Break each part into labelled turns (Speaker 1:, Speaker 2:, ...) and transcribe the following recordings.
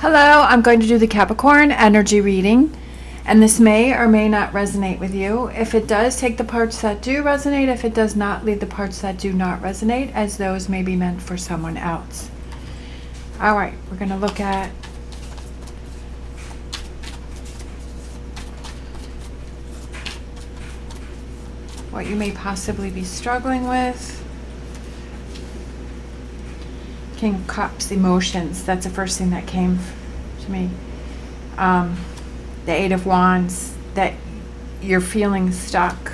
Speaker 1: Hello, I'm going to do the Capricorn energy reading, and this may or may not resonate with you. If it does, take the parts that do resonate. If it does not, leave the parts that do not resonate, as those may be meant for someone else. All right, we're going to look at what you may possibly be struggling with. King of Cups, emotions. That's the first thing that came to me. The Eight of Wands, that you're feeling stuck.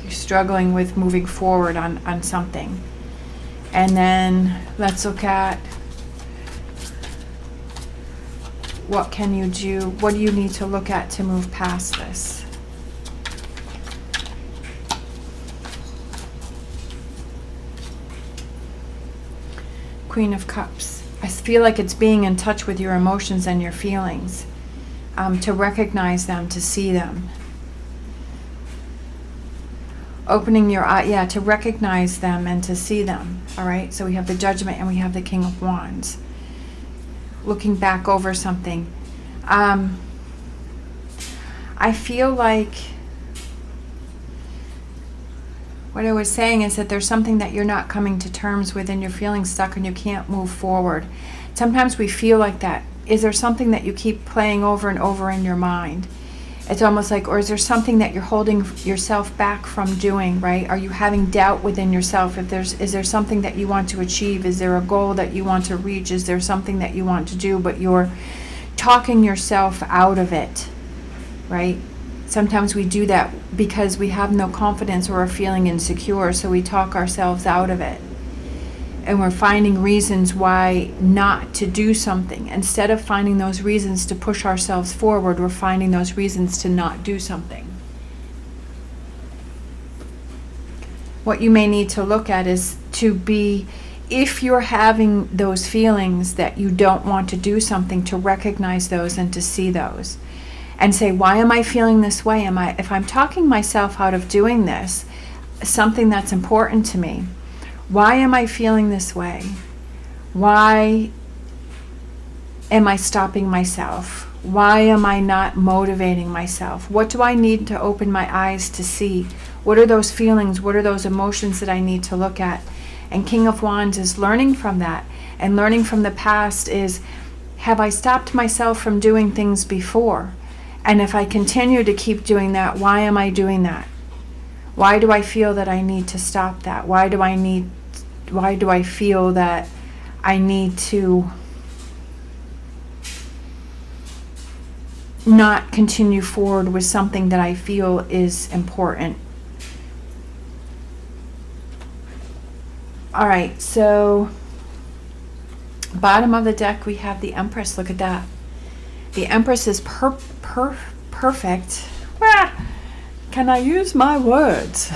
Speaker 1: You're struggling with moving forward on something. And then let's look at what can you do? What do you need to look at to move past this? Queen of Cups. I feel like it's being in touch with your emotions and your feelings, to recognize them, to see them. Opening your eye, yeah, to recognize them and to see them. All right, so we have the Judgment and we have the King of Wands. Looking back over something. I feel like what I was saying is that there's something that you're not coming to terms with and you're feeling stuck and you can't move forward. Sometimes we feel like that. Is there something that you keep playing over and over in your mind? It's almost like, or is there something that you're holding yourself back from doing, right? Are you having doubt within yourself? Is there something that you want to achieve? Is there a goal that you want to reach? Is there something that you want to do, but you're talking yourself out of it, right? Sometimes we do that because we have no confidence or are feeling insecure, so we talk ourselves out of it. And we're finding reasons why not to do something. Instead of finding those reasons to push ourselves forward, we're finding those reasons to not do something. What you may need to look at is to be, if you're having those feelings that you don't want to do something, to recognize those and to see those. And say, why am I feeling this way? If I'm talking myself out of doing this, something that's important to me, why am I feeling this way? Why am I stopping myself? Why am I not motivating myself? What do I need to open my eyes to see? What are those feelings? What are those emotions that I need to look at? And King of Wands is learning from that. And learning from the past is, have I stopped myself from doing things before? And if I continue to keep doing that, why am I doing that? Why do I feel that I need to stop that? Why do I feel that I need to not continue forward with something that I feel is important? All right, so bottom of the deck, we have the Empress. Look at that. The Empress is perfect. Can I use my words?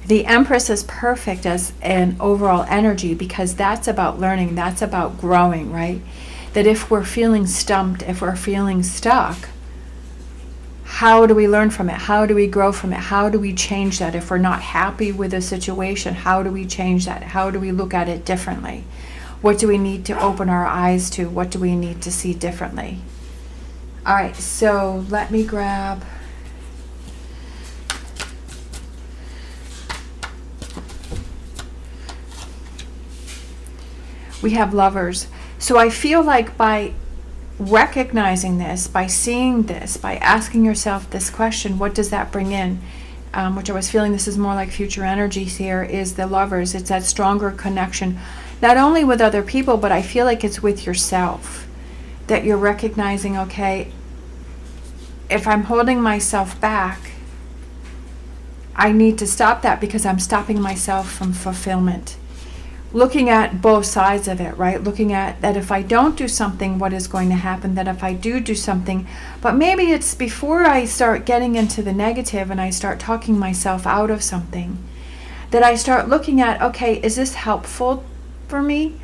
Speaker 1: The Empress is perfect as an overall energy, because that's about learning, that's about growing, right? That if we're feeling stumped, if we're feeling stuck, how do we learn from it? How do we grow from it? How do we change that? If we're not happy with a situation, how do we change that? How do we look at it differently? What do we need to open our eyes to? What do we need to see differently? All right, so let me grab we have Lovers. So I feel like by recognizing this, by seeing this, by asking yourself this question, what does that bring in? Which I was feeling this is more like future energies here, is the Lovers. It's that stronger connection, not only with other people, but I feel like it's with yourself. That you're recognizing, okay, if I'm holding myself back, I need to stop that because I'm stopping myself from fulfillment. Looking at both sides of it, right? Looking at that if I don't do something, what is going to happen? That if I do something, but maybe it's before I start getting into the negative and I start talking myself out of something, that I start looking at, okay, is this helpful for me?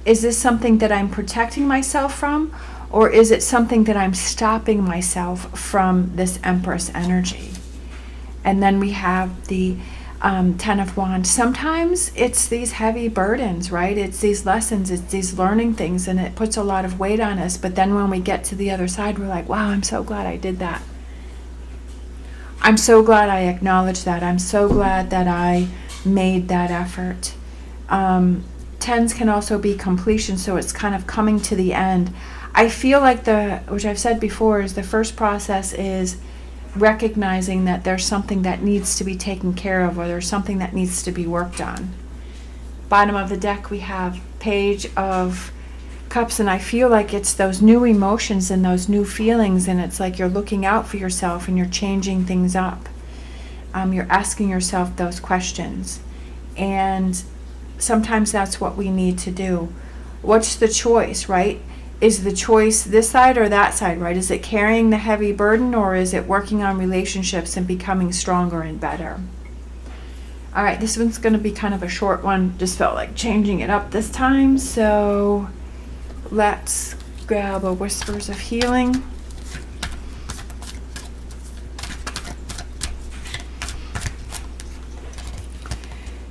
Speaker 1: Is this something that I'm protecting myself from? Or is it something that I'm stopping myself from this Empress energy? And then we have the Ten of Wands. Sometimes it's these heavy burdens, right? It's these lessons, it's these learning things, and it puts a lot of weight on us. But then when we get to the other side, we're like, wow, I'm so glad I did that. I'm so glad I acknowledged that. I'm so glad that I made that effort. Tens can also be completion, so it's kind of coming to the end. I feel like which I've said before, is the first process is recognizing that there's something that needs to be taken care of, or there's something that needs to be worked on. Bottom of the deck, we have Page of Cups, and I feel like it's those new emotions and those new feelings, and it's like you're looking out for yourself and you're changing things up. You're asking yourself those questions, and sometimes that's what we need to do. What's the choice, right? Is the choice this side or that side, right? Is it carrying the heavy burden, or is it working on relationships and becoming stronger and better? All right, this one's going to be kind of a short one. Just felt like changing it up this time. So let's grab a Whispers of Healing.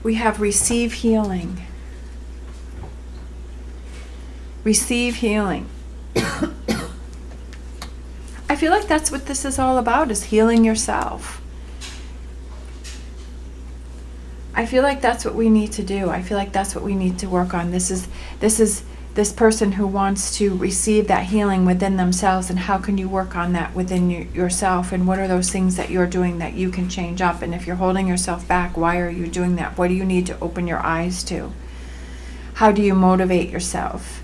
Speaker 1: We have Receive Healing. Receive healing. I feel like that's what this is all about, is healing yourself. I feel like that's what we need to do. I feel like that's what we need to work on. This is this person who wants to receive that healing within themselves, and how can you work on that within yourself, and what are those things that you're doing that you can change up? And if you're holding yourself back, why are you doing that? What do you need to open your eyes to? How do you motivate yourself?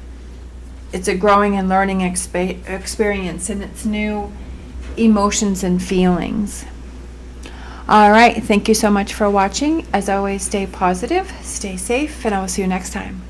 Speaker 1: It's a growing and learning experience, and it's new emotions and feelings. All right, thank you so much for watching. As always, stay positive, stay safe, and I will see you next time.